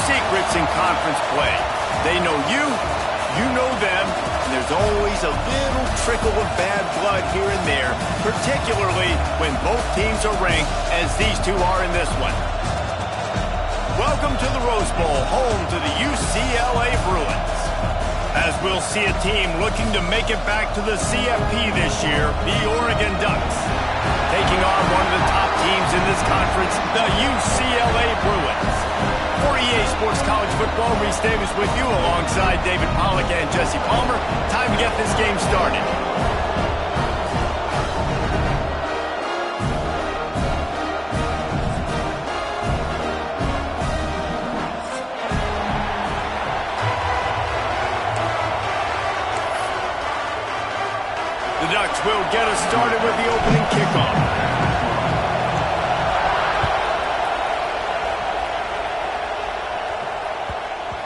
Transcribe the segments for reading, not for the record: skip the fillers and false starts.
secrets in conference play. They know you, you know them, and there's always a little trickle of bad blood here and there, particularly when both teams are ranked as these two are in this one. Welcome to the Rose Bowl, home to the UCLA Bruins. As we'll see a team looking to make it back to the CFP this year, the Oregon Ducks. Taking on one of the top teams in this conference, the UCLA Bruins. For EA Sports College Football, Reese Davis with you alongside David Pollack and Jesse Palmer. Time to get this game started. The Ducks will get us started with the opening kickoff.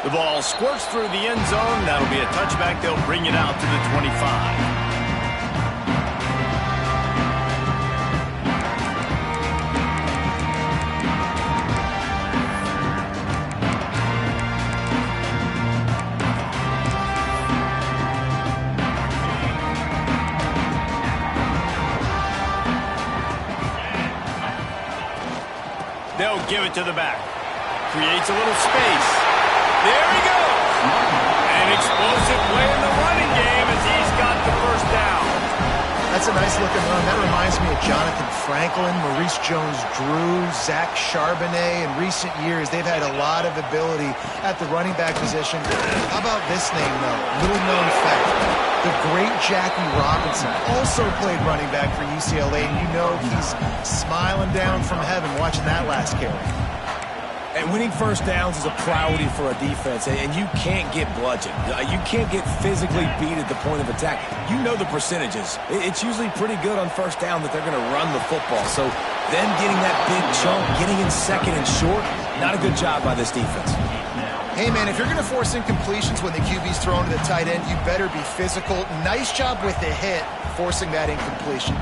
The ball squirts through the end zone. That'll be a touchback. They'll bring it out to the 25. They'll give it to the back. Creates a little space. There he goes. An explosive play in the running game as he's got the first down. That's a nice looking run. That reminds me of Jonathan Franklin, Maurice Jones-Drew, Zach Charbonnet. In recent years, they've had a lot of ability at the running back position. How about this name, though? Little known fact. The great Jackie Robinson also played running back for UCLA, and you know he's smiling down from heaven watching that last carry. And winning first downs is a priority for a defense, and you can't get bludgeoned. You can't get physically beat at the point of attack. You know the percentages. It's usually pretty good on first down that they're going to run the football. So them getting that big chunk, getting in second and short, not a good job by this defense. Hey, man, if you're going to force incompletions when the QB's thrown to the tight end, you better be physical. Nice job with the hit, forcing that incompletion.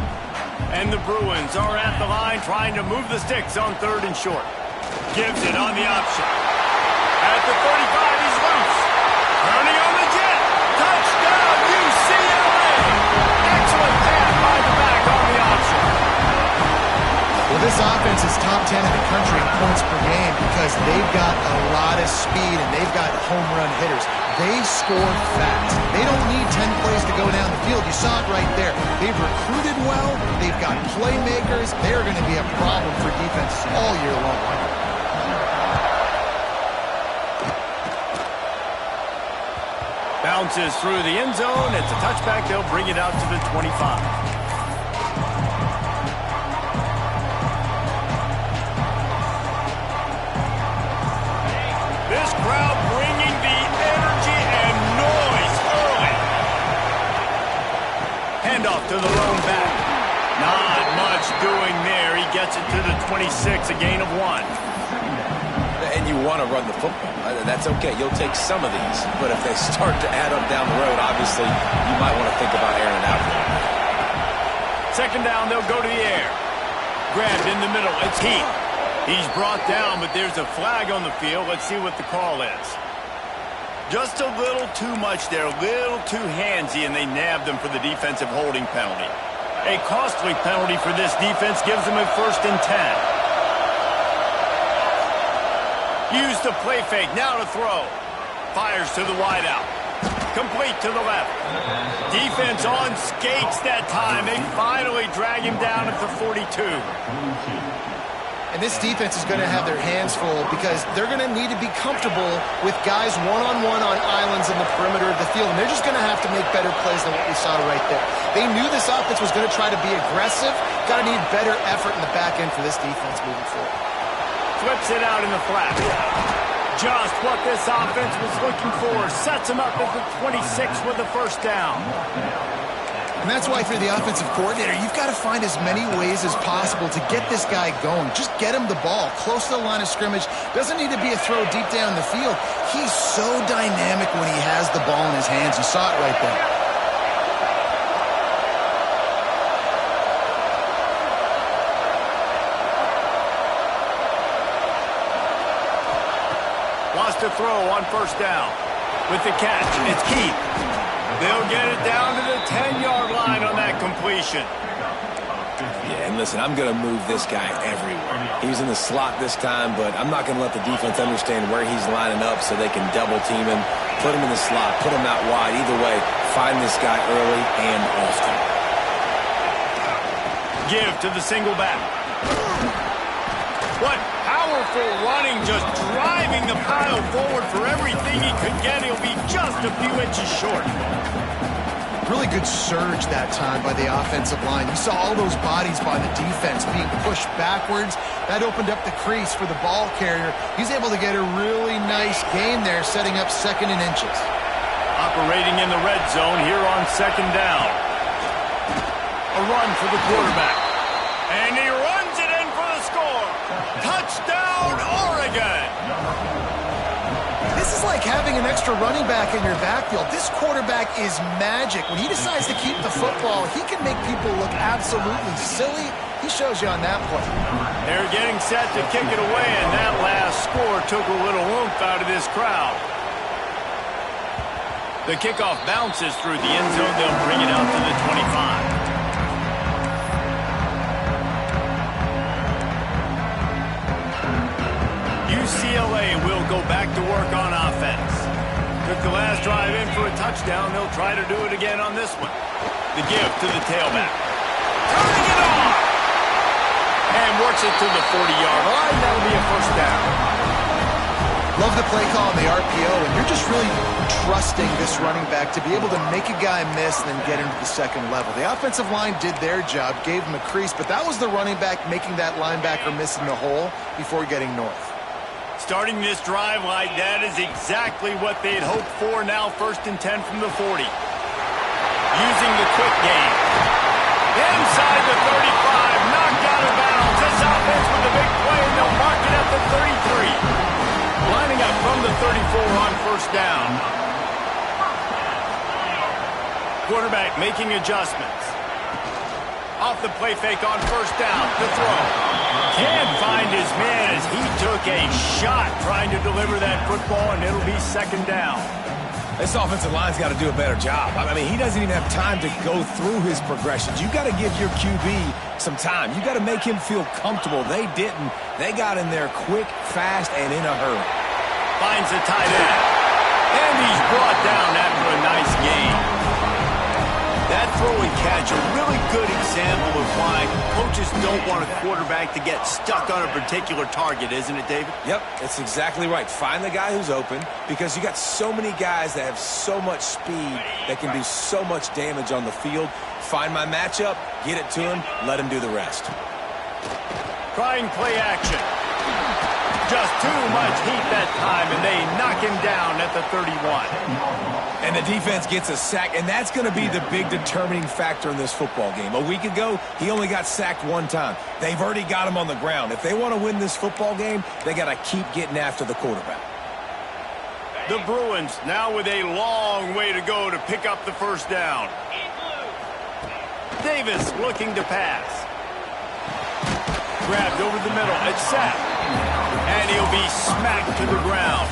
And the Bruins are at the line trying to move the sticks on 3rd and short. Gives it on the option. At the 35, he's loose. Turning on the jet. Touchdown, UCLA. Excellent pass by the back on the option. Well, this offense is top 10 in the country in points per game because they've got a lot of speed and they've got home run hitters. They score fast. They don't need 10 plays to go down the field. You saw it right there. They've recruited well. They've got playmakers. They're going to be a problem for defenses all year long. Bounces through the end zone. It's a touchback. They'll bring it out to the 25. This crowd bringing the energy and noise early. Handoff to the lone back. Not much doing there. He gets it to the 26, a gain of 1. And you want to run the football. That's okay. You'll take some of these. But if they start to add up down the road, obviously, you might want to think about airing it out. 2nd down, they'll go to the air. Grabbed in the middle. It's Heat. He's brought down, but there's a flag on the field. Let's see what the call is. Just a little too much there. A little too handsy, and they nabbed him for the defensive holding penalty. A costly penalty for this defense gives them a 1st and 10. Use the play fake, now to throw. Fires to the wideout. Complete to the left. Defense on skates that time. They finally drag him down at the 42. And this defense is going to have their hands full because they're going to need to be comfortable with guys one-on-one on islands in the perimeter of the field. And they're just going to have to make better plays than what we saw right there. They knew this offense was going to try to be aggressive. Got to need better effort in the back end for this defense moving forward. Flips it out in the flat. Just what this offense was looking for. Sets him up at the 26 with the 1st down. And that's why, if you're the offensive coordinator, you've got to find as many ways as possible to get this guy going. Just get him the ball close to the line of scrimmage. Doesn't need to be a throw deep down the field. He's so dynamic when he has the ball in his hands. You saw it right there. to throw on first down. With the catch, it's Keith. They'll get it down to the 10-yard line on that completion. Yeah, and listen, I'm going to move this guy everywhere. He's in the slot this time, but I'm not going to let the defense understand where he's lining up so they can double team him, put him in the slot, put him out wide. Either way, find this guy early and often. Give to the single back. What powerful running, just driving the pile forward for everything he could get. He'll be just a few inches short. Really good surge that time by the offensive line. You saw all those bodies by the defense being pushed backwards. That opened up the crease for the ball carrier. He's able to get a really nice gain there, setting up 2nd and inches. Operating in the red zone here on 2nd down. A run for the quarterback. And he runs it in for the score. Touchdown, Oregon! This is like having an extra running back in your backfield. This quarterback is magic. When he decides to keep the football, he can make people look absolutely silly. He shows you on that play. They're getting set to kick it away, and that last score took a little oomph out of this crowd. The kickoff bounces through the end zone. They'll bring it out to the 25. UCLA will go back to work on offense. Took the last drive in for a touchdown. They'll try to do it again on this one. The give to the tailback. Turning it on! And works it to the 40-yard line. That'll be a first down. Love the play call on the RPO, and you're just really trusting this running back to be able to make a guy miss and then get into the second level. The offensive line did their job, gave him a crease, but that was the running back making that linebacker miss in the hole before getting north. Starting this drive like that is exactly what they'd hoped for. Now 1st and 10 from the 40. Using the quick game. Inside the 35, knocked out of bounds. This offense with a big play, and they'll mark it at the 33. Lining up from the 34 on first down. Quarterback making adjustments. Off the play fake on first down. To throw. Can't find his man as he took a shot trying to deliver that football, and it'll be 2nd down. This offensive line's got to do a better job. I mean, he doesn't even have time to go through his progressions. You got to give your QB some time. You got to make him feel comfortable. They didn't. They got in there quick, fast, and in a hurry. Finds the tight end. And he's brought down after a nice gain. That throw and catch, a really good example of why coaches don't want a quarterback to get stuck on a particular target, isn't it, David? Yep, that's exactly right. Find the guy who's open, because you got so many guys that have so much speed that can do so much damage on the field. Find my matchup, get it to him, let him do the rest. Trying play action. Just too much heat that time, and they knock him down at the 31. And the defense gets a sack, and that's going to be the big determining factor in this football game. A week ago, he only got sacked 1 time. They've already got him on the ground. If they want to win this football game, they got to keep getting after the quarterback. The Bruins now with a long way to go to pick up the first down. Davis looking to pass. Grabbed over the middle. It's set. And he'll be smacked to the ground.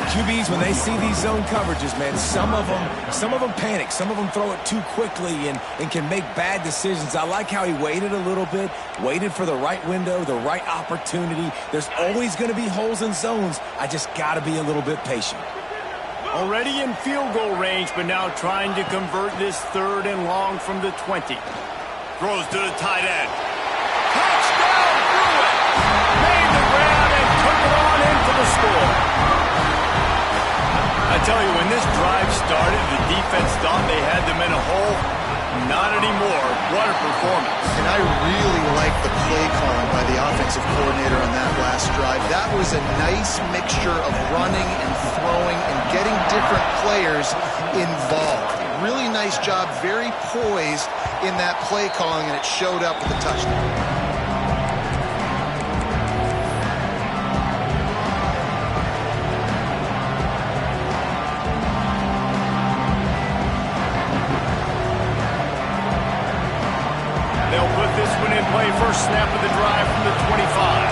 QBs, when they see these zone coverages, man, some of them panic. Some of them throw it too quickly and can make bad decisions. I like how he waited a little bit, waited for the right window, the right opportunity. There's always going to be holes in zones. I just got to be a little bit patient. Already in field goal range, but now trying to convert this 3rd and long from the 20. Throws to the tight end. Touchdown, Bruins! Made the grab and took it on in for the score. I tell you, when this drive started, the defense thought they had them in a hole. Not anymore. What a performance. And I really like the play calling by the offensive coordinator on that last drive. That was a nice mixture of running and throwing and getting different players involved. Really nice job, very poised in that play calling, and it showed up with a touchdown. Play first snap of the drive from the 25.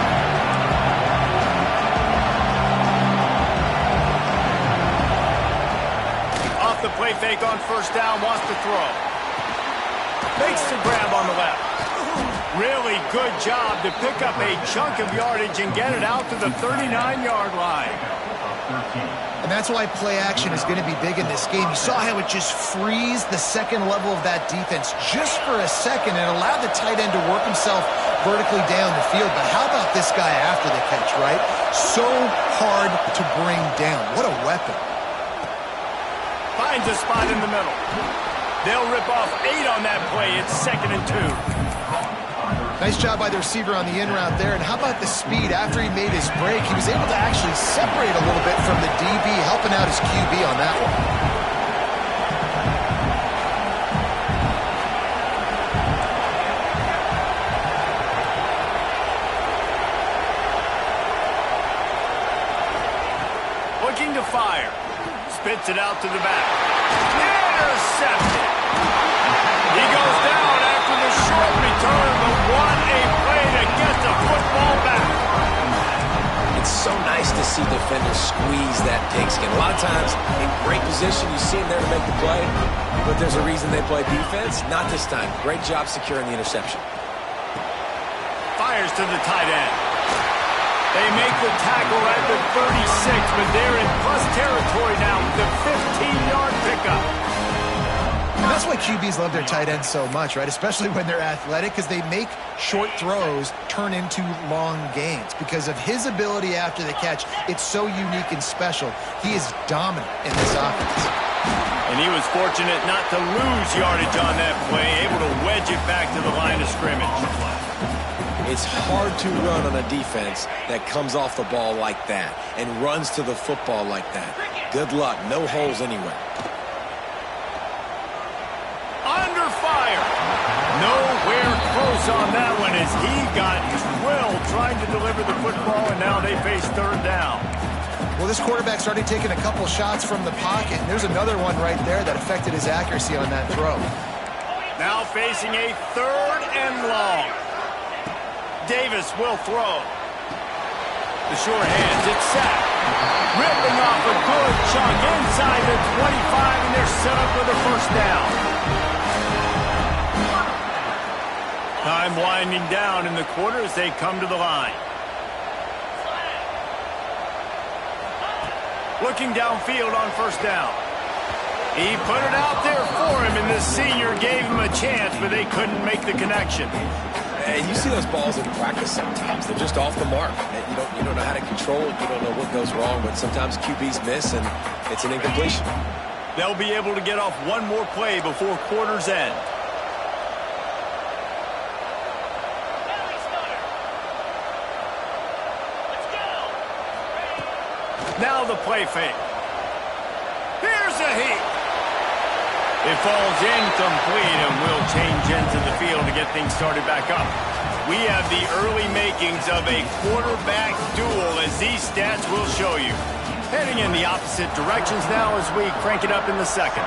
play fake on first down, wants to throw. Makes the grab on the left. Really good job to pick up a chunk of yardage and get it out to the 39-yard line. And that's why play action is going to be big in this game. You saw how it just frees the second level of that defense just for a second and allowed the tight end to work himself vertically down the field. But how about this guy after the catch, right? So hard to bring down. What a weapon. Finds a spot in the middle. They'll rip off 8 on that play. It's 2nd and 2. Nice job by the receiver on the in route there. And how about the speed? After he made his break, he was able to actually separate a little bit from the DB, helping out his QB on that one. Looking to fire. Spits it out to the back. Intercepted. He goes down after the short return, but what a play to get the football back. It's so nice to see defenders squeeze that pigskin. A lot of times, in great position, you see them there to make the play, but there's a reason they play defense. Not this time. Great job securing the interception. Fires to the tight end. They make the tackle at the 36, but they're in plus territory now with the 15-yard pickup. And that's why QBs love their tight ends so much, right? Especially when they're athletic, because they make short throws turn into long gains. Because of his ability after the catch, it's so unique and special. He is dominant in this offense. And he was fortunate not to lose yardage on that play, able to wedge it back to the line of scrimmage. It's hard to run on a defense that comes off the ball like that and runs to the football like that. Good luck. No holes anywhere. Under fire. Nowhere close on that one as he got drilled trying to deliver the football, and now they face 3rd down. Well, this quarterback started taking a couple shots from the pocket, and there's another one right there that affected his accuracy on that throw. Now facing a 3rd and long. Davis will throw. The short hands, it's set. Ripping off a good chunk inside the 25, and they're set up with a first down. Time winding down in the quarter as they come to the line. Looking downfield on first down. He put it out there for him, and the senior gave him a chance, but they couldn't make the connection. And you see those balls in practice sometimes. They're just off the mark. You don't know how to control it. You don't know what goes wrong, but sometimes QBs miss, and it's an incompletion. They'll be able to get off one more play before quarter's end. Now the play fake. Here's a heat. It falls incomplete and will change into the field to get things started back up. We have the early makings of a quarterback duel, as these stats will show you. Heading in the opposite directions now as we crank it up in the second.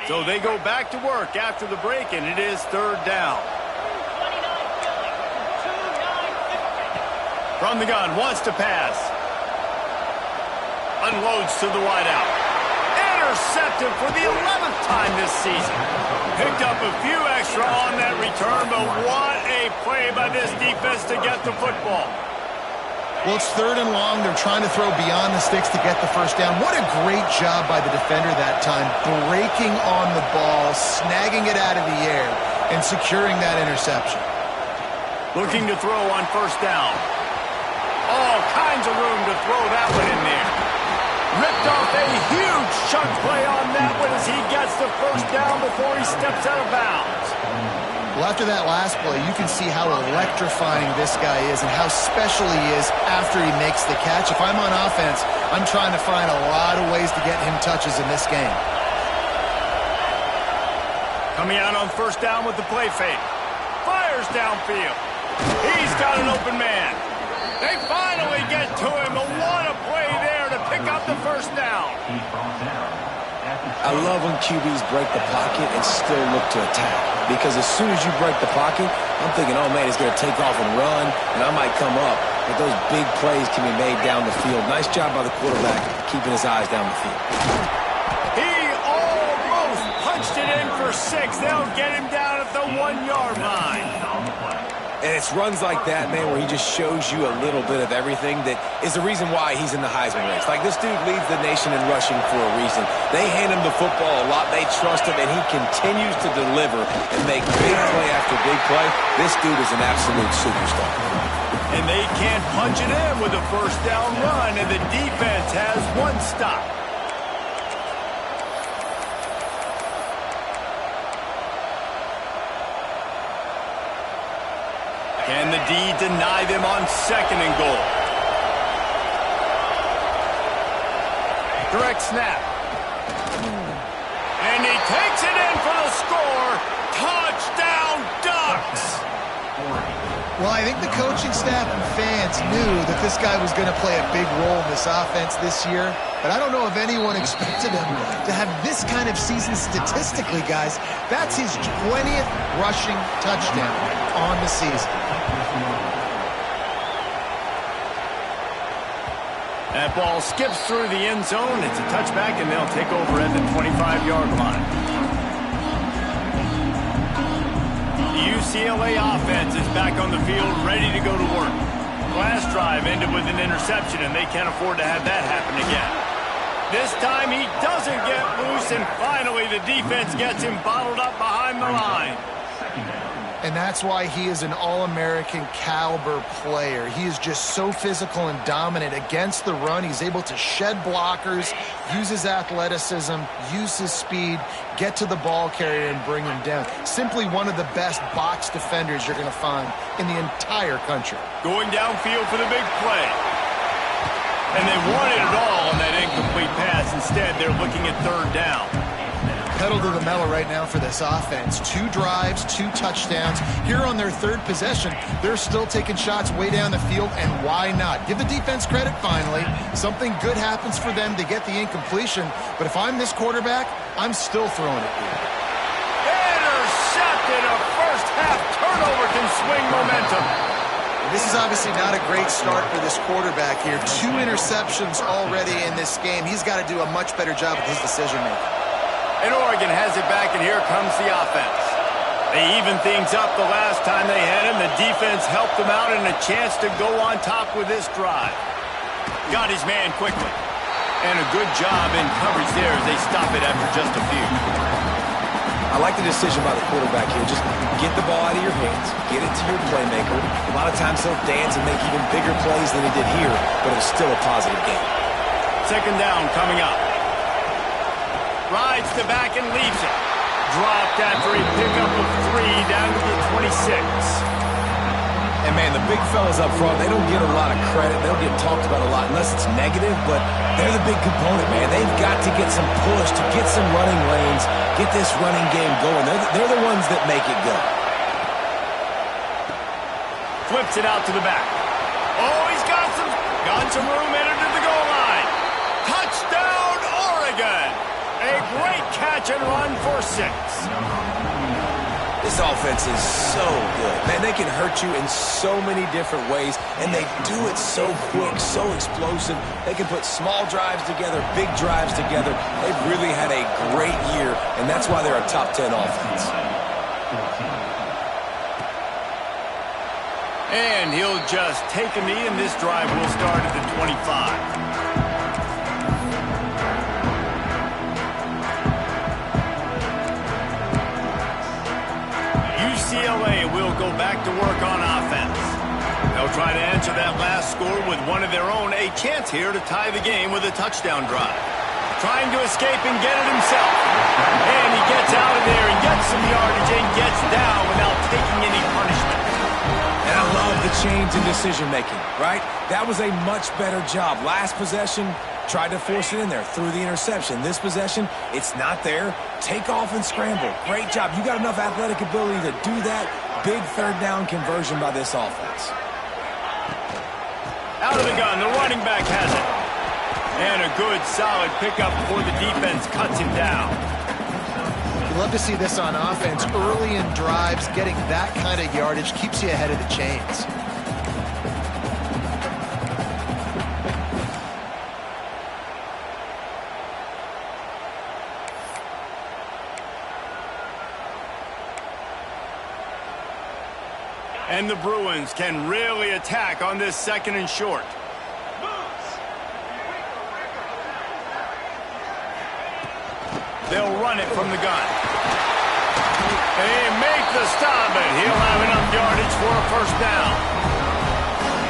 So they go back to work after the break, and it is 3rd down. From the gun, wants to pass. Unloads to the wideout. Intercepted for the 11th time this season. Picked up a few extra on that return, but what a play by this defense to get the football. Well, it's 3rd and long. They're trying to throw beyond the sticks to get the first down. What a great job by the defender that time, breaking on the ball, snagging it out of the air, and securing that interception. Looking to throw on first down. All kinds of room to throw that one in there. Ripped off a huge chunk play on that one as he gets the first down before he steps out of bounds. Well, after that last play, you can see how electrifying this guy is and how special he is after he makes the catch. If I'm on offense, I'm trying to find a lot of ways to get him touches in this game. Coming out on first down with the play fake. Fires downfield. He's got an open man. They finally get to him, but what a play there to pick up the first down. I love when QBs break the pocket and still look to attack. Because as soon as you break the pocket, I'm thinking, oh man, he's going to take off and run, and I might come up. But those big plays can be made down the field. Nice job by the quarterback keeping his eyes down the field. He almost punched it in for 6. They'll get him down at the 1-yard line. And it's runs like that, man, where he just shows you a little bit of everything that is the reason why he's in the Heisman race. Like, this dude leads the nation in rushing for a reason. They hand him the football a lot. They trust him, and he continues to deliver and make big play after big play. This dude is an absolute superstar. And they can't punch it in with a first down run, and the defense has 1 stop. Can the D deny them on 2nd and goal? Direct snap. And he takes it in for the score. Touchdown, Ducks! Well, I think the coaching staff and fans knew that this guy was going to play a big role in this offense this year, but I don't know if anyone expected him to have this kind of season statistically, guys. That's his 20th rushing touchdown on the season. That ball skips through the end zone. It's a touchback, and they'll take over at the 25-yard line. The UCLA offense is back on the field, ready to go to work. Last drive ended with an interception, and they can't afford to have that happen again. This time he doesn't get loose, and finally the defense gets him bottled up behind the line. And that's why he is an All-American caliber player. He is just so physical and dominant against the run. He's able to shed blockers, use his athleticism, use his speed, get to the ball carrier and bring him down. Simply one of the best box defenders you're going to find in the entire country. Going downfield for the big play. And they wanted it all on that incomplete pass. Instead, they're looking at 3rd down. Pedal to the metal right now for this offense. 2 drives, 2 touchdowns. Here on their 3rd possession, they're still taking shots way down the field, and why not? Give the defense credit finally. Something good happens for them to get the incompletion, but if I'm this quarterback, I'm still throwing it here. Intercepted. A first-half turnover can swing momentum. This is obviously not a great start for this quarterback here. 2 interceptions already in this game. He's got to do a much better job with his decision-making. And Oregon has it back, and here comes the offense. They evened things up the last time they had him. The defense helped them out and a chance to go on top with this drive. Got his man quickly. And a good job in coverage there as they stop it after just a few. I like the decision by the quarterback here. Just get the ball out of your hands, get it to your playmaker. A lot of times he'll dance and make even bigger plays than he did here, but it was still a positive game. 2nd down coming up. Rides to back and leaves it. Dropped after a pickup of 3 down to the 26. And, man, the big fellas up front, they don't get a lot of credit. They don't get talked about a lot unless it's negative, but they're the big component, man. They've got to get some push, to get some running lanes, get this running game going. They're the ones that make it go. Flips it out to the back. Oh, he's got some room entered to the goal line. Touchdown, Oregon! A great catch and run for 6. This offense is so good. Man, they can hurt you in so many different ways, and they do it so quick, so explosive. They can put small drives together, big drives together. They've really had a great year, and that's why they're a top 10 offense. And he'll just take a knee, and this drive will start at the 25. UCLA will go back to work on offense. They'll try to answer that last score with one of their own. A chance here to tie the game with a touchdown drive. Trying to escape and get it himself. And he gets out of there and gets some yardage and gets down without taking any punishment. And I love the change in decision-making, right? That was a much better job. Last possession, tried to force it in there, threw the interception. This possession, it's not there. Take off and scramble. Great job. You got enough athletic ability to do that. Big 3rd down conversion by this offense. Out of the gun, the running back has it. And a good, solid pickup before the defense cuts him down. You love to see this on offense. Early in drives, getting that kind of yardage keeps you ahead of the chains. And the Bruins can really attack on this 2nd and short. They'll run it from the gun. They make the stop, and he'll have enough yardage for a 1st down.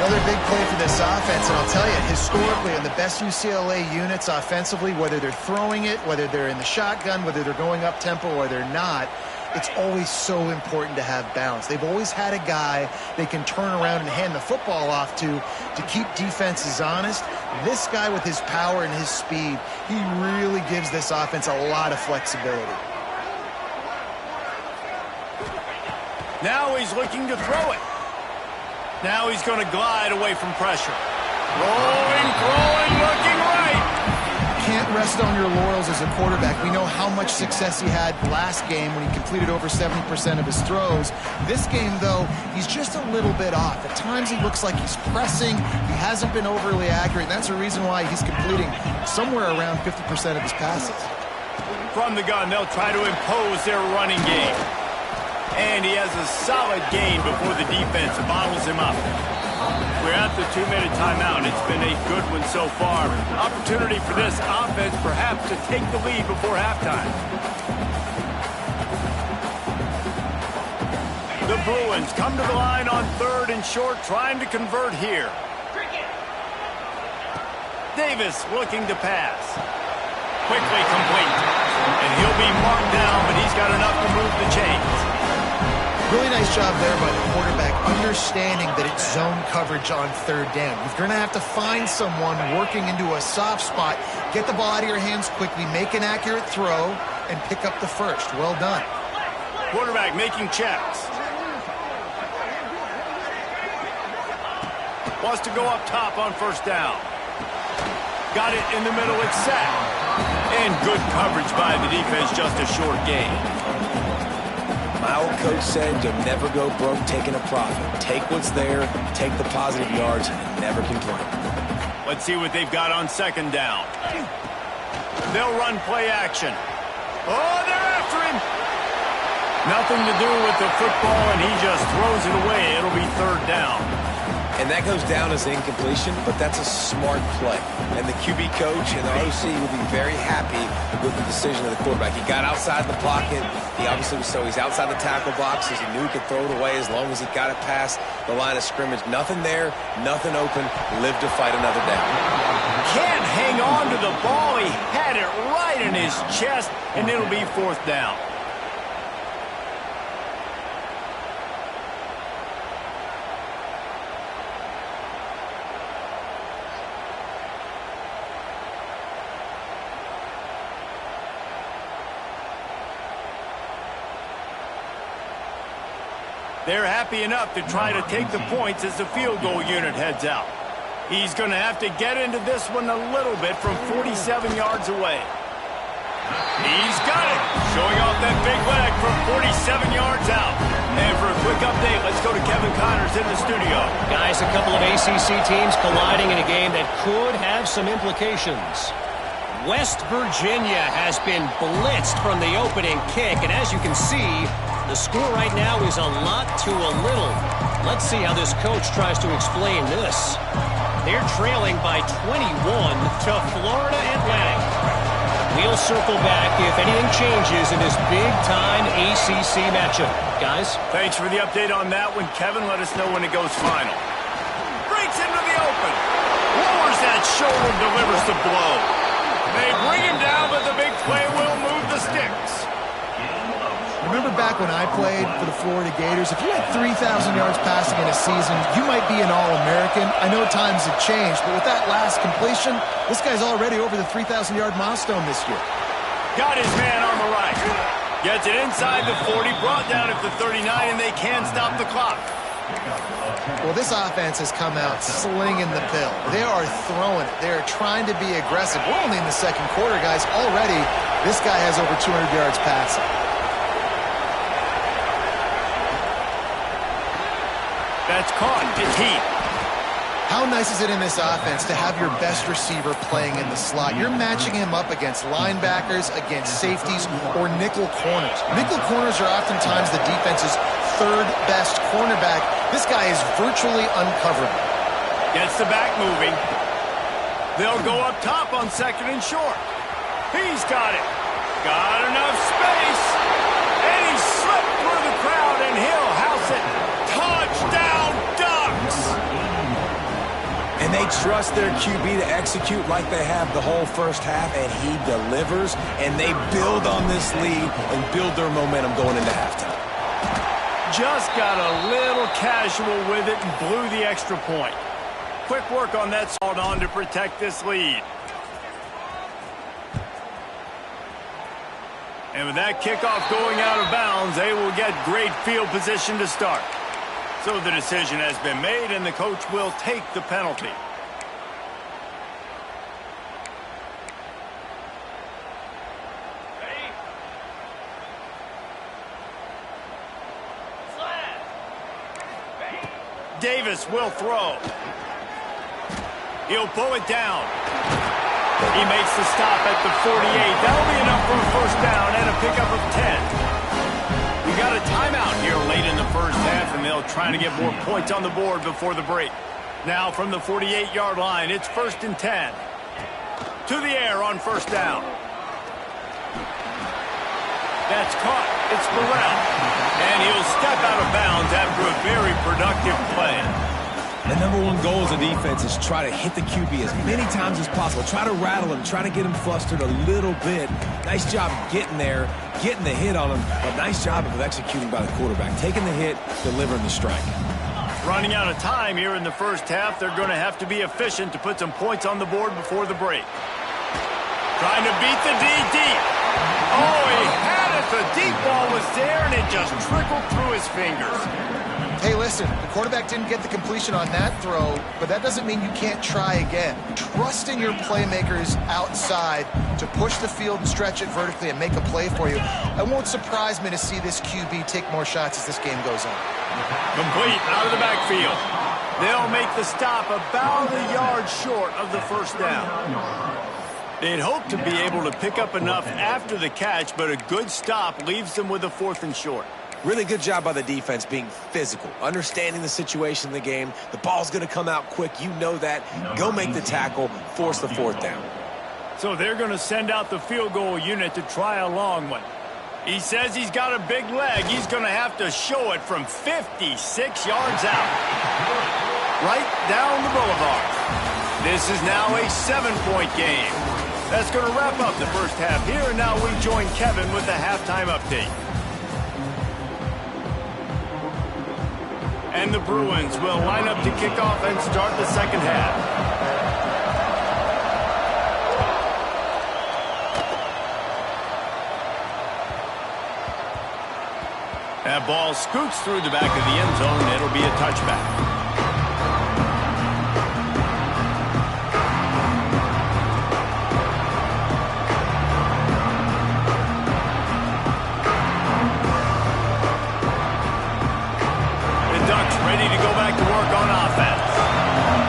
Another big play for this offense, and I'll tell you, historically, on the best UCLA units offensively, whether they're throwing it, whether they're in the shotgun, whether they're going up-tempo or they're not, it's always so important to have balance. They've always had a guy they can turn around and hand the football off to keep defenses honest. This guy with his power and his speed, he really gives this offense a lot of flexibility. Now he's looking to throw it. Now he's going to glide away from pressure. Rolling, throwing, looking right. Can't rest on your laurels as a quarterback. We know how much success he had last game when he completed over 70% of his throws. This game, though, he's just a little bit off. At times he looks like he's pressing. He hasn't been overly accurate. That's the reason why he's completing somewhere around 50% of his passes. From the gun, they'll try to impose their running game. And he has a solid gain before the defense bottles him up. We're at the 2-minute timeout. It's been a good one so far. Opportunity for this offense perhaps to take the lead before halftime. The Bruins come to the line on 3rd and short, trying to convert here. Davis looking to pass. Quickly complete. And he'll be marked down, but he's got enough to move the chains. Really nice job there by the quarterback, understanding that it's zone coverage on 3rd down. You're going to have to find someone working into a soft spot, get the ball out of your hands quickly, make an accurate throw, and pick up the 1st. Well done. Quarterback making checks. Wants to go up top on 1st down. Got it in the middle, it's sacked. And good coverage by the defense, just a short gain. My old coach said you'll never go broke taking a profit. Take what's there, take the positive yards, and never complain. Let's see what they've got on 2nd down. They'll run play action. Oh, they're after him. Nothing to do with the football, and he just throws it away. It'll be 3rd down. And that goes down as incompletion, but that's a smart play. And the QB coach and the OC will be very happy with the decision of the quarterback. He got outside the pocket. He obviously was so he's outside the tackle boxes. He knew he could throw it away as long as he got it past the line of scrimmage. Nothing there, nothing open. Live to fight another day. Can't hang on to the ball. He had it right in his chest, and it'll be 4th down. They're happy enough to try to take the points as the field goal unit heads out. He's going to have to get into this one a little bit from 47 yards away. He's got it. Showing off that big leg from 47 yards out. And for a quick update, let's go to Kevin Connors in the studio. Guys, a couple of ACC teams colliding in a game that could have some implications. West Virginia has been blitzed from the opening kick, and as you can see, the score right now is a lot to a little. Let's see how this coach tries to explain this. They're trailing by 21 to Florida Atlantic. We'll circle back if anything changes in this big-time ACC matchup. Guys? Thanks for the update on that one, Kevin. Let us know when it goes final. Breaks into the open. Lowers that shoulder, delivers the blow. They bring him down, but the big play will move the sticks. Remember back when I played for the Florida Gators, if you had 3,000 yards passing in a season, you might be an All-American. I know times have changed, but with that last completion, this guy's already over the 3,000-yard milestone this year. Got his man on the right. Gets it inside the 40, brought down at the 39, and they can't stop the clock. Well, this offense has come out slinging the pill. They are throwing it. They are trying to be aggressive. We're only in the second quarter, guys. Already, this guy has over 200 yards passing. That's caught. It's heat. How nice is it in this offense to have your best receiver playing in the slot? You're matching him up against linebackers, against safeties, or nickel corners. Nickel corners are oftentimes the defense's third best cornerback. This guy is virtually uncoverable. Gets the back moving. They'll go up top on second and short. He's got it. Got enough space. And he slipped through the crowd, and he'll house it. Touchdown, Ducks! And they trust their QB to execute like they have the whole first half, and he delivers, and they build on this lead and build their momentum going into halftime. Just got a little casual with it and blew the extra point. Quick work on that, hold on to protect this lead. And with that kickoff going out of bounds, they will get great field position to start. So the decision has been made, and the coach will take the penalty. Davis will throw. He'll pull it down. He makes the stop at the 48. That'll be enough for a first down and a pickup of 10. We got a timeout here late in the first half, and they'll try to get more points on the board before the break. Now from the 48-yard line, it's 1st and 10. To the air on first down. That's caught. It's Burrell. And he'll step out of bounds after a very productive play. The #1 goal as a defense is try to hit the QB as many times as possible. Try to rattle him, try to get him flustered a little bit. Nice job getting there, getting the hit on him, but nice job of executing by the quarterback. Taking the hit, delivering the strike. Running out of time here in the first half. They're going to have to be efficient to put some points on the board before the break. Trying to beat the D deep. Oh, he had it. The deep ball was there, and it just trickled through his fingers. Hey, listen, the quarterback didn't get the completion on that throw, but that doesn't mean you can't try again. Trust in your playmakers outside to push the field and stretch it vertically and make a play for you. It won't surprise me to see this QB take more shots as this game goes on. Complete out of the backfield. They'll make the stop about a yard short of the first down. They'd hope to be able to pick up enough after the catch, but a good stop leaves them with a 4th and short. Really good job by the defense being physical, understanding the situation in the game. The ball's going to come out quick. You know that. Go make the tackle, force the 4th down. So they're going to send out the field goal unit to try a long one. He says he's got a big leg. He's going to have to show it from 56 yards out. Right down the boulevard. This is now a 7-point game. That's going to wrap up the first half here, and now we join Kevin with the halftime update. And the Bruins will line up to kick off and start the second half. That ball scoots through the back of the end zone. It'll be a touchback. Ready to go back to work on offense.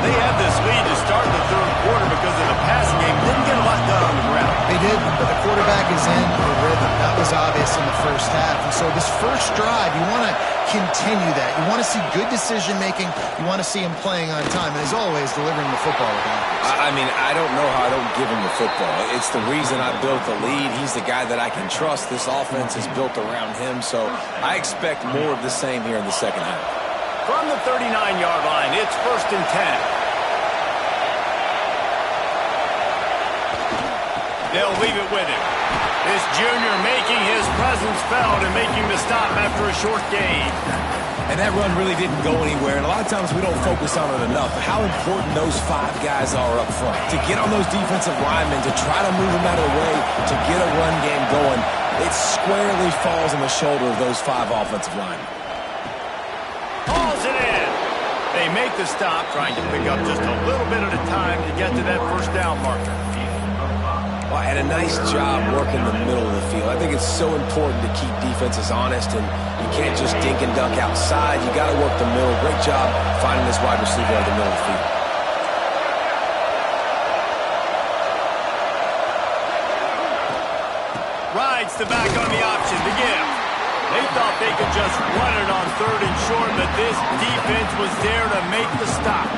They had this lead to start the third quarter because of the passing game. Didn't get a lot done on the ground. They did, but the quarterback is in the rhythm. That was obvious in the first half. And so this first drive, you want to continue that. You want to see good decision-making. You want to see him playing on time. And as always, delivering the football with accuracy. I mean, I don't know how I don't give him the football. It's the reason I built the lead. He's the guy that I can trust. This offense is built around him. So I expect more of the same here in the second half. From the 39-yard line, it's 1st and 10. They'll leave it with him. This junior making his presence felt and making the stop after a short gain. And that run really didn't go anywhere. And a lot of times we don't focus on it enough. How important those 5 guys are up front. To get on those defensive linemen, to try to move them out of the way, to get a run game going, it squarely falls on the shoulder of those 5 offensive linemen. Hauls it in. make the stop, trying to pick up just a little bit at a time to get to that first down marker. Well, and a nice job working the middle of the field. I think it's so important to keep defenses honest, and you can't just dink and dunk outside. You got to work the middle. Great job finding this wide receiver at the middle of the field. Rides the back on the option to give. They thought they could just run it on 3rd and short, but this defense was there to make the stop.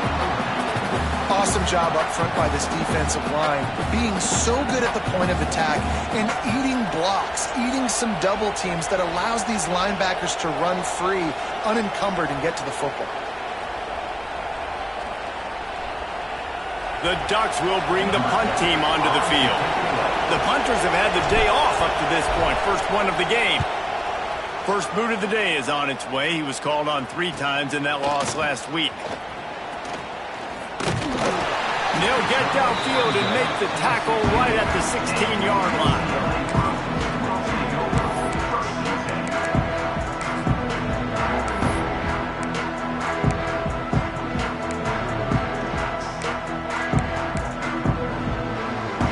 Awesome job up front by this defensive line, being so good at the point of attack and eating blocks, eating some double teams that allows these linebackers to run free, unencumbered, and get to the football. The Ducks will bring the punt team onto the field. The punters have had the day off up to this point, first one of the game. First boot of the day is on its way. He was called on 3 times in that loss last week. They'll get downfield and make the tackle right at the 16-yard line.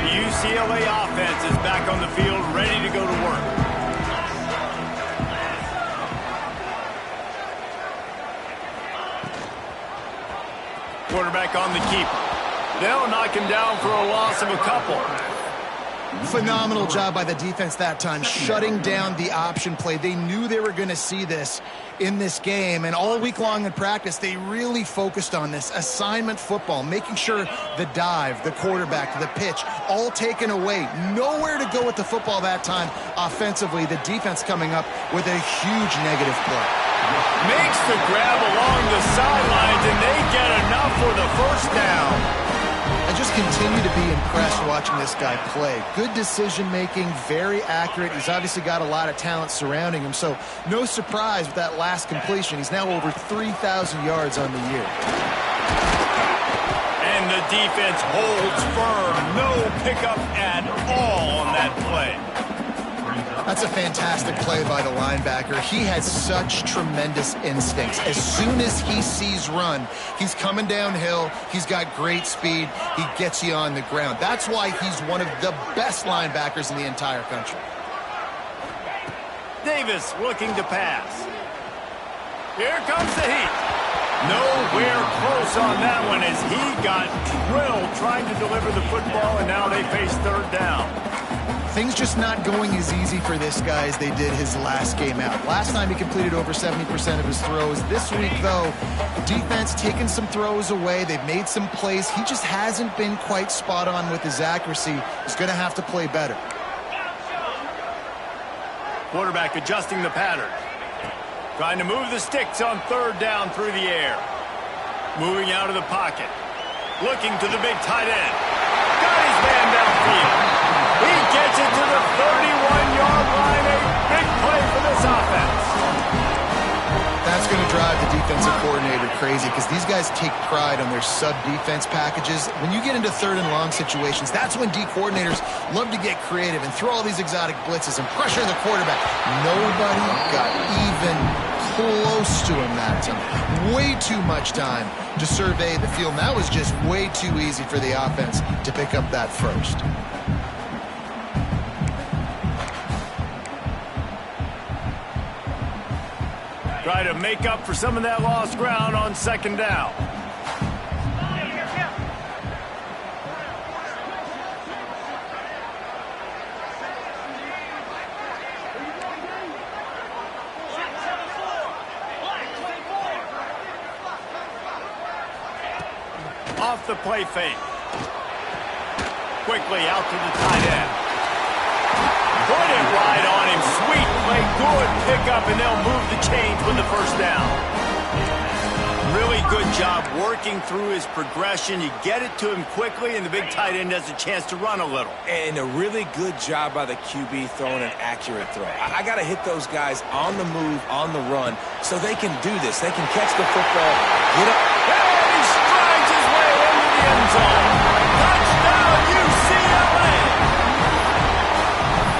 The UCLA offense is back on the field, ready to go to work. Quarterback on the keeper. They'll knock him down for a loss of a couple. Phenomenal job by the defense that time, shutting down the option play. They knew they were going to see this in this game, and all week long in practice, they really focused on this assignment football, making sure the dive, the quarterback, the pitch, all taken away. Nowhere to go with the football that time offensively. The defense coming up with a huge negative play. Makes the grab along the sidelines, and they get enough for the first down. I just continue to be impressed watching this guy play. Good decision-making, very accurate. He's obviously got a lot of talent surrounding him, so no surprise with that last completion. He's now over 3,000 yards on the year. And the defense holds firm. No pickup at all on that play. That's a fantastic play by the linebacker. He has such tremendous instincts. As soon as he sees run, he's coming downhill. He's got great speed. He gets you on the ground. That's why he's one of the best linebackers in the entire country. Davis looking to pass. Here comes the heat. Nowhere close on that one as he got drilled trying to deliver the football, and now they face 3rd down. Things just not going as easy for this guy as they did his last game out. Last time he completed over 70% of his throws. This week, though, defense taking some throws away. They've made some plays. He just hasn't been quite spot on with his accuracy. He's going to have to play better. Quarterback adjusting the pattern. Trying to move the sticks on 3rd down through the air. Moving out of the pocket. Looking to the big tight end. Got his man downfield. He gets it to the 31-yard line. A big play for this offense. That's going to drive the defensive coordinator crazy because these guys take pride on their sub-defense packages. When you get into 3rd and long situations, that's when D coordinators love to get creative and throw all these exotic blitzes and pressure the quarterback. Nobody got even close to him that time. Way too much time to survey the field. And that was just way too easy for the offense to pick up that first. Try to make up for some of that lost ground on 2nd down. Off the play fake. Quickly out to the tight end. Put it right on him. Sweet play. Good pickup, and they'll move the chains with the first down. Really good job working through his progression. You get it to him quickly, and the big tight end has a chance to run a little. And a really good job by the QB throwing an accurate throw. I got to hit those guys on the move, on the run, so they can do this. They can catch the football, get up. And he strides his way into the end zone. Touchdown, UCLA!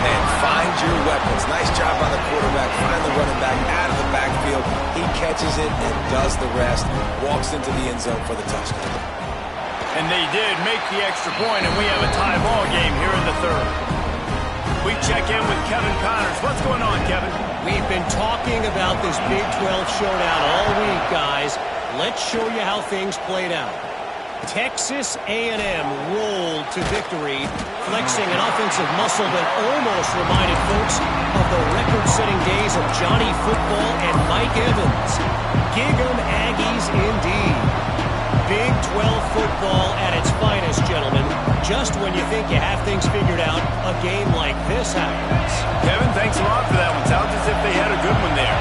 And find your weapons. Nice job by the quarterback. Find the running back out of the backfield. He catches catches it and does the rest, walks into the end zone for the touchdown. And they did make the extra point, and we have a tie ball game here in the third. We check in with Kevin Connors. What's going on, Kevin? We've been talking about this Big 12 showdown all week, guys. Let's show you how things played out. Texas A&M rolled to victory, flexing an offensive muscle that almost reminded folks of the record-setting days of Johnny Football and Mike Evans. Gig 'em Aggies indeed. Big 12 football at its finest, gentlemen. Just when you think you have things figured out, a game like this happens. Kevin, thanks a lot for that one. Sounds as if they had a good one there.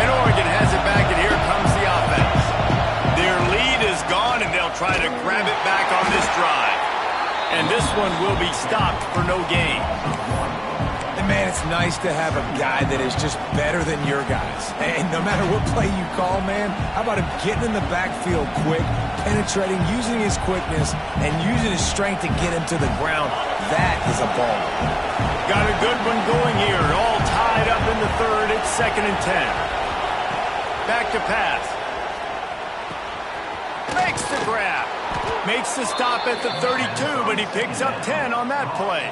And Oregon has it back, and here comes the offense. Their lead is gone, and they'll try to grab it back on this drive. And this one will be stopped for no gain. And, man, it's nice to have a guy that is just better than your guys. And no matter what play you call, man, how about him getting in the backfield quick, penetrating, using his quickness, and using his strength to get him to the ground? That is a ball. Got a good one going here. All tied up in the third. It's 2nd and 10. Back to pass. Makes the grab. Makes the stop at the 32, but he picks up 10 on that play.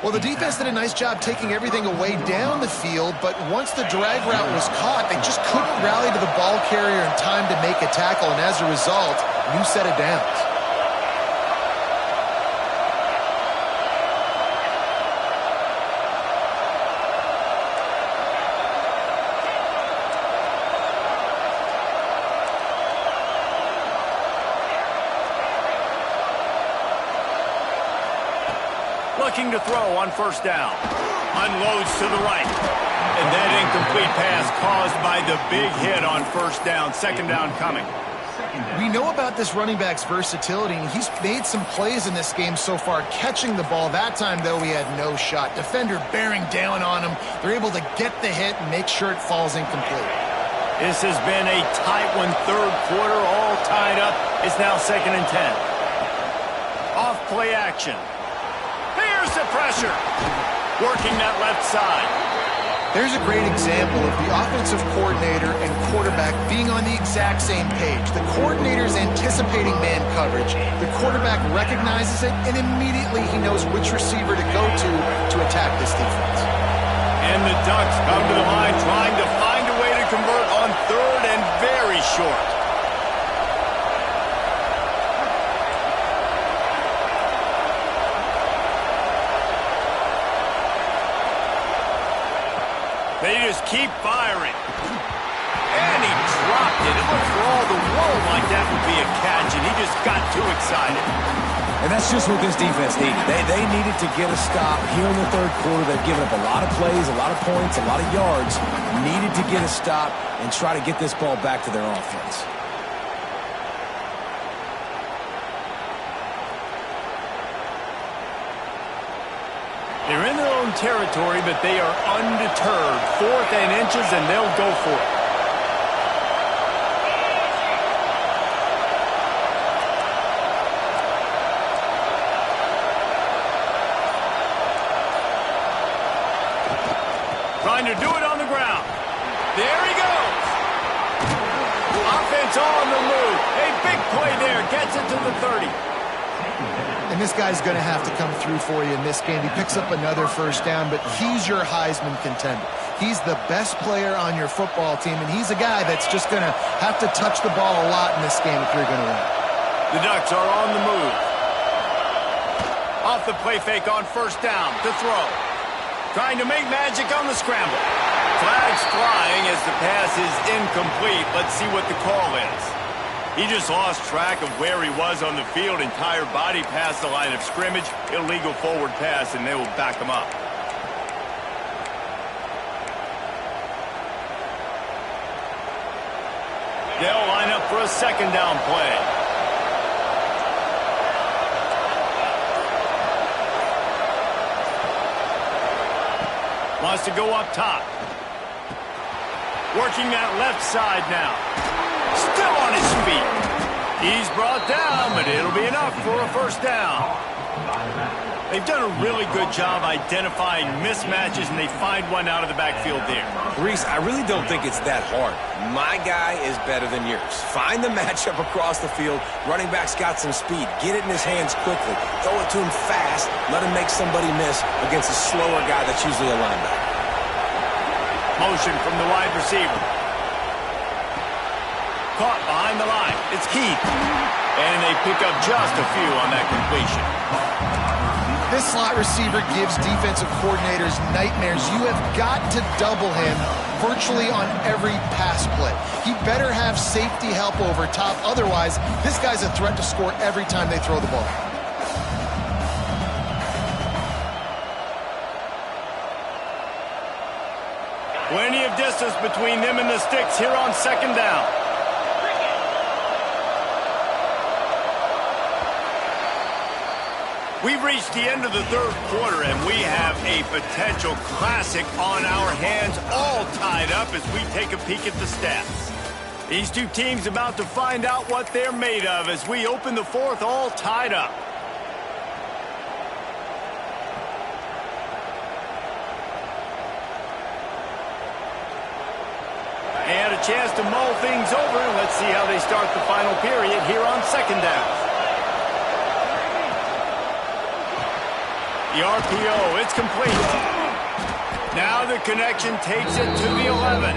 Well, the defense did a nice job taking everything away down the field, but once the drag route was caught, they just couldn't rally to the ball carrier in time to make a tackle, and as a result, new set of downs. Looking to throw on 1st down. Unloads to the right. And that incomplete pass caused by the big hit on 1st down. 2nd down coming. We know about this running back's versatility, and he's made some plays in this game so far, catching the ball. That time, though, he had no shot. Defender bearing down on him. They're able to get the hit and make sure it falls incomplete. This has been a tight one. 3rd quarter, all tied up. It's now 2nd and 10. Off play action. Here's the pressure. Working that left side. There's a great example of the offensive coordinator and quarterback being on the exact same page. The coordinator's anticipating man coverage. The quarterback recognizes it, and immediately he knows which receiver to go to attack this defense. And the Ducks come to the line trying to find a way to convert on 3rd and very short. They just keep firing. And he dropped it. It looked for all the world like that would be a catch, and he just got too excited. And that's just what this defense needed. They needed to get a stop here in the 3rd quarter. They've given up a lot of plays, a lot of points, a lot of yards. Needed to get a stop and try to get this ball back to their offense. They're in their own territory, but they are undeterred. 4th and inches, and they'll go for it. Trying to do it on the ground. There he goes. Offense on the move. A big play there. Gets it to the 30. And this guy's going to have to come through for you in this game. He picks up another 1st down, but he's your Heisman contender. He's the best player on your football team, and he's a guy that's just going to have to touch the ball a lot in this game if you're going to win. The Ducks are on the move. Off the play fake on 1st down to throw. Trying to make magic on the scramble. Flags flying as the pass is incomplete. Let's see what the call is. He just lost track of where he was on the field. Entire body past the line of scrimmage. Illegal forward pass, and they will back him up. They'll line up for a 2nd down play. Wants to go up top. Working that left side now. Still on his feet. He's brought down, but it'll be enough for a 1st down. They've done a really good job identifying mismatches, and they find one out of the backfield there. Reese, I really don't think it's that hard. My guy is better than yours. Find the matchup across the field. Running back's got some speed. Get it in his hands quickly. Throw it to him fast. Let him make somebody miss against a slower guy that's usually a linebacker. Motion from the wide receiver. Caught behind the line. It's Keith. And they pick up just a few on that completion. This slot receiver gives defensive coordinators nightmares. You have got to double him virtually on every pass play. He better have safety help over top. Otherwise, this guy's a threat to score every time they throw the ball. Plenty of distance between them and the sticks here on second down. We've reached the end of the third quarter, and we have a potential classic on our hands, all tied up as we take a peek at the stats. These two teams about to find out what they're made of as we open the fourth, all tied up. And a chance to mull things over. Let's see how they start the final period here on second down. The RPO, it's complete. Now the connection takes it to the 11.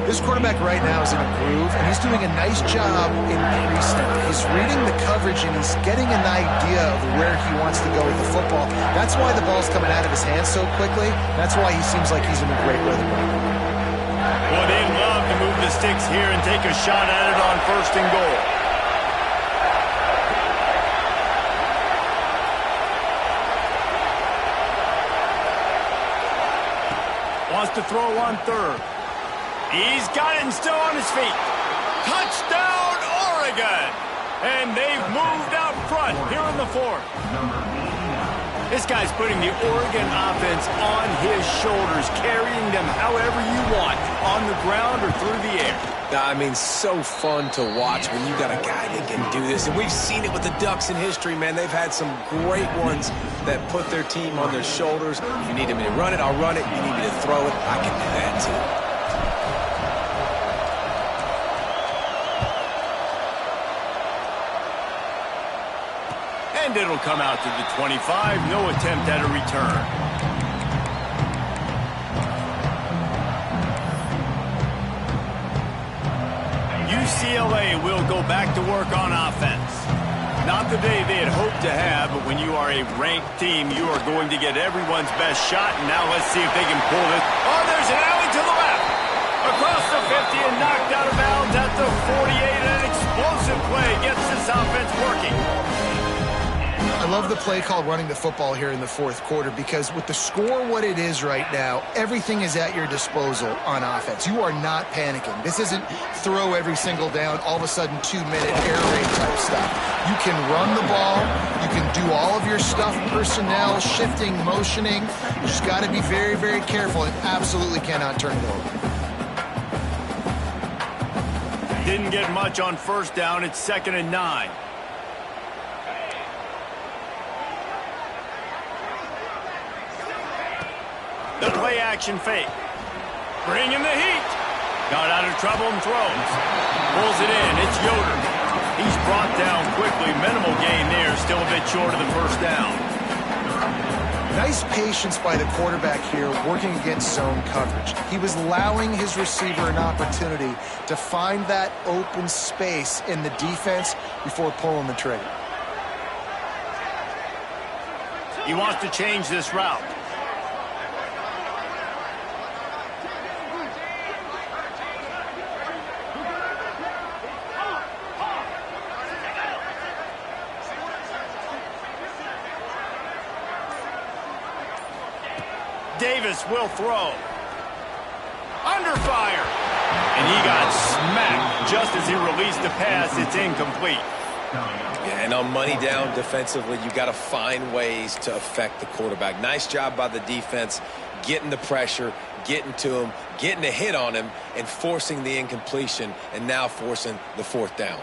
This quarterback right now is in a groove, and he's doing a nice job in pre-snap. He's reading the coverage, and he's getting an idea of where he wants to go with the football. That's why the ball's coming out of his hands so quickly. That's why he seems like he's in a great rhythm right now. Well, they'd love to move the sticks here and take a shot at it on first and goal. Wants to throw on third. He's got it and still on his feet. Touchdown, Oregon! And they've moved out front here in the fourth. This guy's putting the Oregon offense on his shoulders, carrying them however you want, on the ground or through the air. I mean, so fun to watch when you got a guy that can do this. And we've seen it with the Ducks in history, man. They've had some great ones that put their team on their shoulders. If you need me to run it, I'll run it. You need me to throw it, I can do that too. And it'll come out to the 25. No attempt at a return. UCLA will go back to work on offense. Not the day they had hoped to have, but when you are a ranked team, you are going to get everyone's best shot. And now let's see if they can pull this. Oh, there's an alley to the left. Across the 50 and knocked out of bounds at the 48. An explosive play gets this offense working. I love the play called running the football here in the fourth quarter, because with the score what it is right now, everything is at your disposal on offense. You are not panicking. This isn't throw every single down, all of a sudden 2-minute air raid type stuff. You can run the ball. You can do all of your stuff, personnel, shifting, motioning. You just got to be very, very careful and absolutely cannot turn it over. Didn't get much on first down. It's 2nd and 9. The play-action fake. Bringing the heat. Got out of trouble and throws. Pulls it in. It's Yoder. He's brought down quickly. Minimal gain there. Still a bit short of the first down. Nice patience by the quarterback here working against zone coverage. He was allowing his receiver an opportunity to find that open space in the defense before pulling the trigger. He wants to change this route. Davis will throw. Under fire. And he got smacked just as he released the pass. It's incomplete. Yeah, and on money down defensively, you got to find ways to affect the quarterback. Nice job by the defense, getting the pressure, getting to him, getting a hit on him, and forcing the incompletion, and now forcing the fourth down.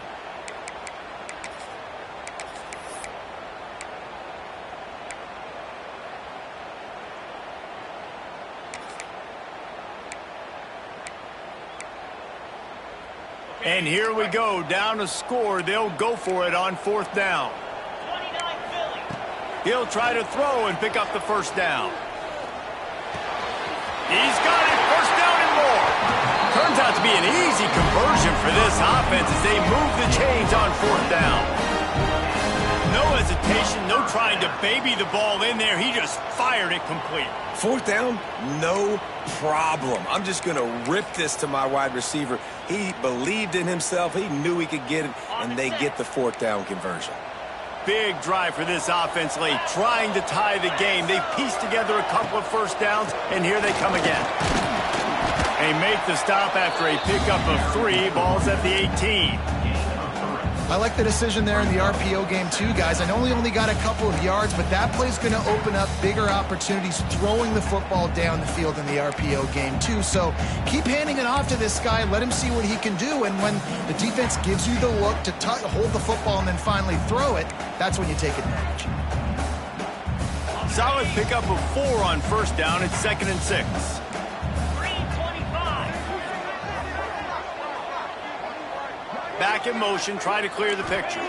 And here we go, down a score. They'll go for it on 4th down. He'll try to throw and pick up the 1st down. He's got it, 1st down and more. Turns out to be an easy conversion for this offense as they move the chains on 4th down. No hesitation, no trying to baby the ball in there. He just fired it complete. 4th down, no problem. I'm just going to rip this to my wide receiver. He believed in himself. He knew he could get it, and they get the 4th down conversion. Big drive for this offense late, trying to tie the game. They pieced together a couple of 1st downs, and here they come again. They make the stop after a pickup of 3. Ball's at the 18. I like the decision there in the RPO game too, guys. I know he only got a couple of yards, but that play's going to open up bigger opportunities throwing the football down the field in the RPO game too. So keep handing it off to this guy. Let him see what he can do. And when the defense gives you the look to hold the football and then finally throw it, that's when you take advantage. Solid pickup of 4 on 1st down. It's 2nd and 6. Back in motion, try to clear the picture.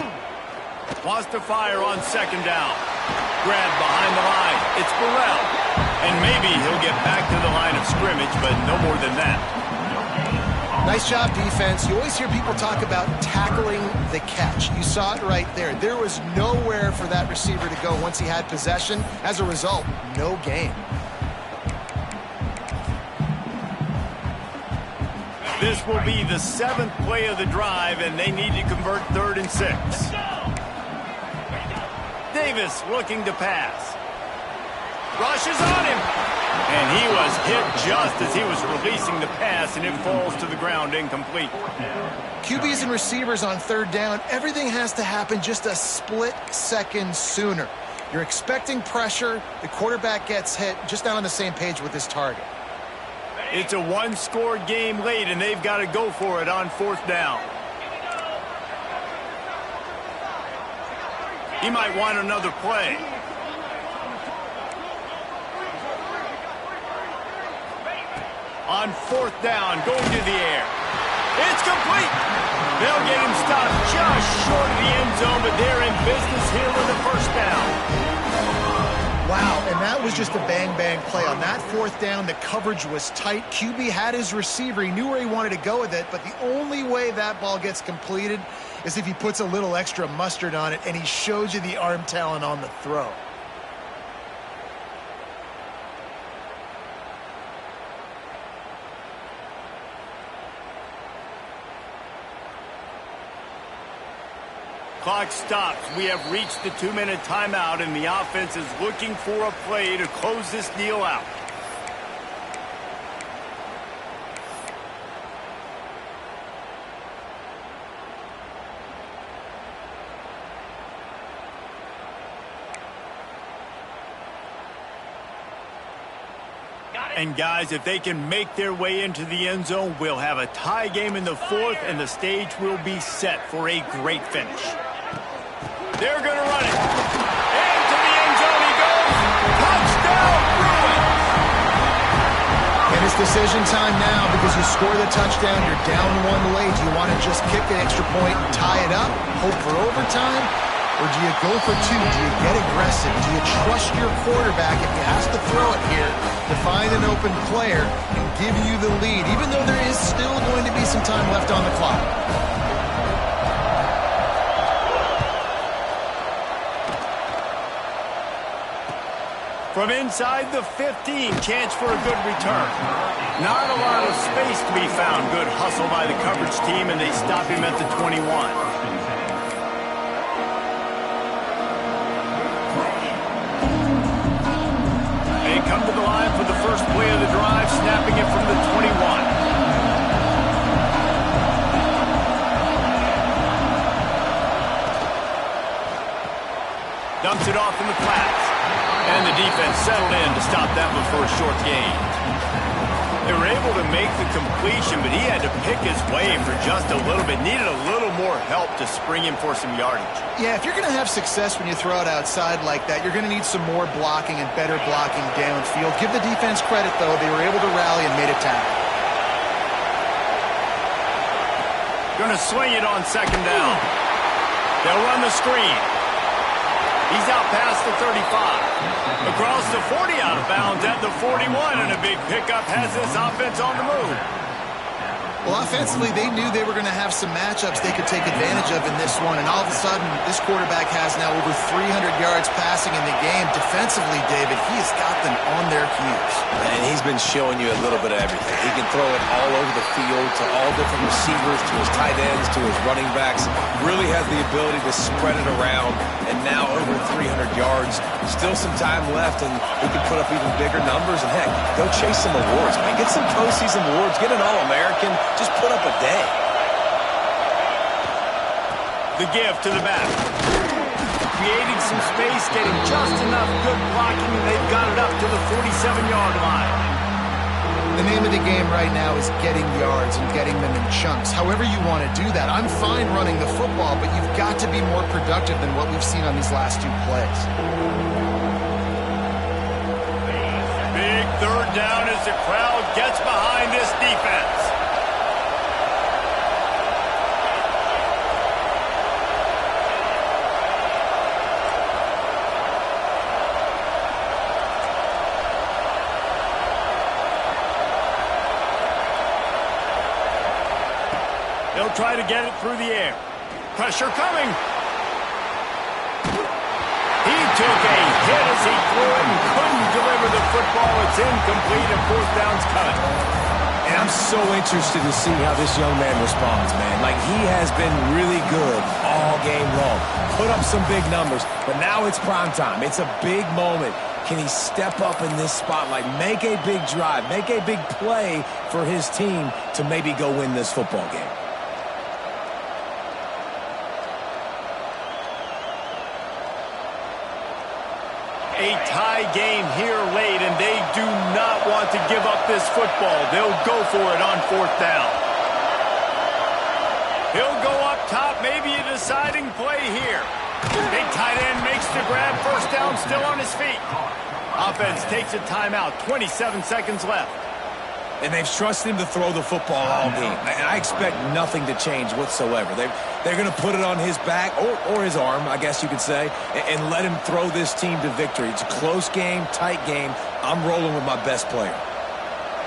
Wants to fire on 2nd down. Grab behind the line. It's Burrell. And maybe he'll get back to the line of scrimmage, but no more than that. Nice job, defense. You always hear people talk about tackling the catch. You saw it right there. There was nowhere for that receiver to go once he had possession. As a result, no gain. This will be the 7th play of the drive, and they need to convert 3rd and 6. Davis looking to pass. Rushes on him. And he was hit just as he was releasing the pass, and it falls to the ground incomplete. QBs and receivers on 3rd down, everything has to happen just a split second sooner. You're expecting pressure. The quarterback gets hit, just not on the same page with his target. It's a 1-score game late, and they've got to go for it on 4th down. He might want another play. On 4th down, going to the air. It's complete. They'll get him stopped just short of the end zone, but they're in business here with a 1st down. Wow, and that was just a bang-bang play. On that 4th down, the coverage was tight. QB had his receiver. He knew where he wanted to go with it, but the only way that ball gets completed is if he puts a little extra mustard on it, and he shows you the arm talent on the throw. Clock stops. We have reached the 2-minute timeout, and the offense is looking for a play to close this deal out. And guys, if they can make their way into the end zone, we'll have a tie game in the 4th, and the stage will be set for a great finish. They're going to run it. Into the end zone he goes. Touchdown, Bruins! And it's decision time now because you score the touchdown, you're down 1 late. Do you want to just kick the extra point and tie it up, hope for overtime? Or do you go for 2? Do you get aggressive? Do you trust your quarterback if he has to throw it here to find an open player and give you the lead, even though there is still going to be some time left on the clock? From inside the 15, chance for a good return. Not a lot of space to be found. Good hustle by the coverage team, and they stop him at the 21. They come to the line for the first play of the drive, snapping it from the 21. Dumps it off in the flats. And the defense settled in to stop that one for a short gain. They were able to make the completion, but he had to pick his way for just a little bit. Needed a little more help to spring him for some yardage. Yeah, if you're going to have success when you throw it outside like that, you're going to need some more blocking and better blocking downfield. Give the defense credit, though. They were able to rally and made a tackle. Going to swing it on second down. They'll run the screen. He's out past the 35. Across the 40, out of bounds at the 41, and a big pickup has this offense on the move. Well, offensively, they knew they were going to have some matchups they could take advantage of in this one, and all of a sudden, this quarterback has now over 300 yards passing in the game. Defensively, David, he has got them on their heels. And he's been showing you a little bit of everything. He can throw it all over the field to all different receivers, to his tight ends, to his running backs. Really has the ability to spread it around, and now over 300 yards. Still some time left, and he can put up even bigger numbers. And heck, go chase some awards, man. Get some postseason awards. Get an All-American. Just put up a day. The give to the back. Creating some space, getting just enough good blocking, and they've got it up to the 47-yard line. The name of the game right now is getting yards and getting them in chunks. However you want to do that. I'm fine running the football, but you've got to be more productive than what we've seen on these last two plays. Big third down as the crowd gets behind this defense. They'll try to get it through the air. Pressure coming. He took a hit as he threw it and couldn't deliver the football. It's incomplete and fourth down's coming. And I'm so interested to see how this young man responds, man. Like, he has been really good all game long. Put up some big numbers, but now it's prime time. It's a big moment. Can he step up in this spotlight, make a big drive, make a big play for his team to maybe go win this football game? A tie game here late, and they do not want to give up this football. They'll go for it on fourth down. He'll go up top, maybe a deciding play here. Big tight end makes the grab, first down, still on his feet. Offense takes a timeout, 27 seconds left. And they've trusted him to throw the football all game. And I expect nothing to change whatsoever. They're going to put it on his back, or his arm, I guess you could say, and let him throw this team to victory. It's a close game, tight game. I'm rolling with my best player.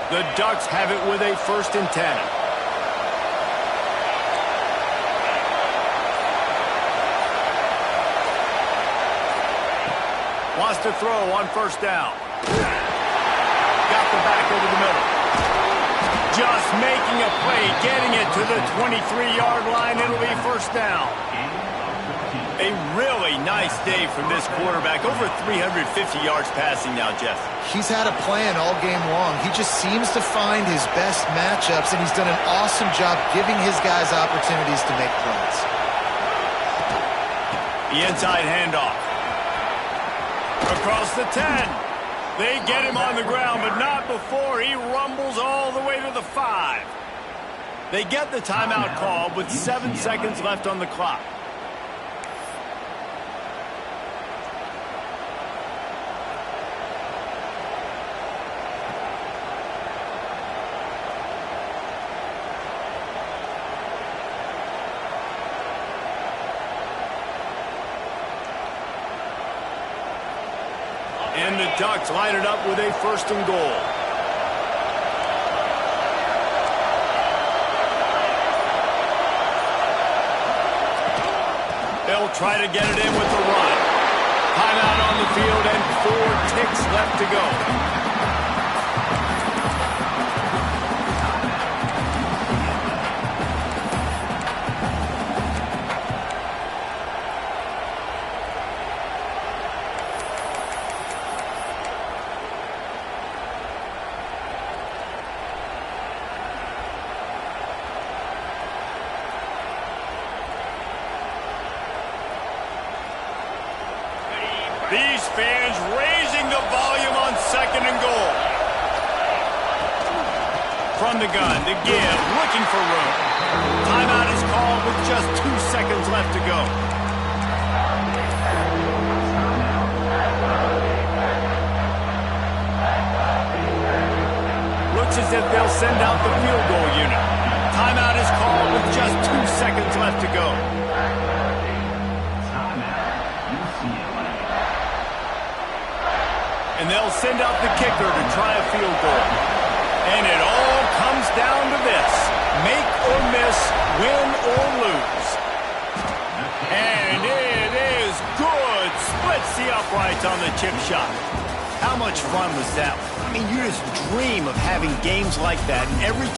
The Ducks have it with a 1st and 10. Wants to throw on first down. Got the back over the middle. Just making a play, getting it to the 23-yard line. It'll be first down. A really nice day from this quarterback. Over 350 yards passing now, Jeff. He's had a plan all game long. He just seems to find his best matchups, and he's done an awesome job giving his guys opportunities to make plays. The inside handoff. Across the 10. They get him on the ground, but not before he rumbles all the way to the 5. They get the timeout call with 7 seconds left on the clock. And the Ducks line it up with a 1st and goal. They'll try to get it in with the run. Timeout on the field and 4 ticks left to go. These fans raising the volume on 2nd and goal. From the gun, the give, looking for room. Timeout is called with just 2 seconds left to go. Looks as if they'll send out the field goal unit. Timeout is called with just 2 seconds left to go. And they'll send out the kicker to try a field goal. And it all comes down to this. Make or miss, win or lose. And it is good. Splits the uprights on the chip shot. How much fun was that? I mean, you just dream of having games like that every